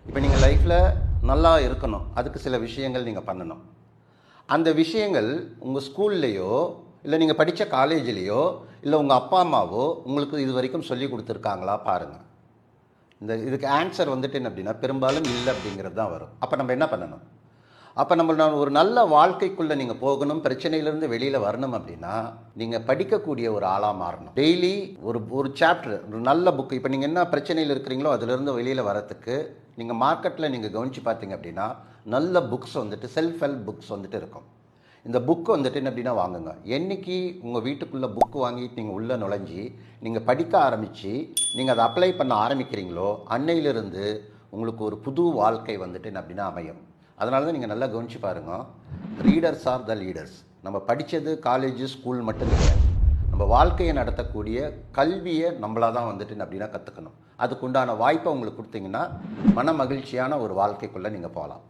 இப்போ நீங்கள் லைஃப்பில் நல்லா இருக்கணும், அதுக்கு சில விஷயங்கள் நீங்கள் பண்ணணும். அந்த விஷயங்கள் உங்கள் ஸ்கூல்லையோ இல்லை நீங்கள் படித்த காலேஜ்லேயோ இல்லை உங்கள் அப்பா அம்மாவோ உங்களுக்கு இது வரைக்கும் சொல்லி கொடுத்துருக்காங்களா பாருங்கள். இதுக்கு ஆன்சர் வந்துட்டு என்ன அப்படின்னா பெரும்பாலும் இல்லை அப்படிங்கிறது தான் வரும். அப்போ நம்ம என்ன பண்ணணும்? அப்போ நம்ம ஒரு நல்ல வாழ்க்கைக்குள்ளே நீங்கள் போகணும், பிரச்சனையிலேருந்து வெளியில் வரணும் அப்படின்னா நீங்கள் படிக்கக்கூடிய ஒரு ஆளாக மாறணும். டெய்லி ஒரு சாப்டர், ஒரு நல்ல புக்கு. இப்போ நீங்கள் என்ன பிரச்சனையில் இருக்கிறீங்களோ அதிலிருந்து வெளியில் வரத்துக்கு நீங்கள் மார்க்கெட்டில் நீங்கள் கவனித்து பார்த்தீங்க அப்படின்னா நல்ல புக்ஸ் வந்துட்டு செல்ஃப் ஹெல்ப் புக்ஸ் வந்துட்டு இருக்கும். இந்த புக்கு வந்துட்டு என்ன அப்படின்னா வாங்குங்க. என்றைக்கு உங்கள் வீட்டுக்குள்ளே புக்கு வாங்கிட்டு நீங்கள் உள்ளே நுழைஞ்சி நீங்கள் படிக்க ஆரம்பித்து நீங்கள் அதை அப்ளை பண்ண ஆரம்பிக்கிறீங்களோ அன்னையிலிருந்து உங்களுக்கு ஒரு புது வாழ்க்கை வந்துட்டு என்ன அப்படின்னா அமையும். அதனால தான் நீங்கள் நல்லா கவனித்து பாருங்கள். ரீடர்ஸ் ஆர் த லீடர்ஸ். நம்ம படித்தது காலேஜு ஸ்கூல் மட்டும் கிடையாது. நம்ம வாழ்க்கையை நடத்தக்கூடிய கல்வியை நம்மளாக தான் வந்துட்டு அப்படின்னா கற்றுக்கணும். அதுக்குண்டான வாய்ப்பை உங்களுக்கு கொடுத்தீங்கன்னா மன மகிழ்ச்சியான ஒரு வாழ்க்கைக்குள்ளே நீங்கள் போகலாம்.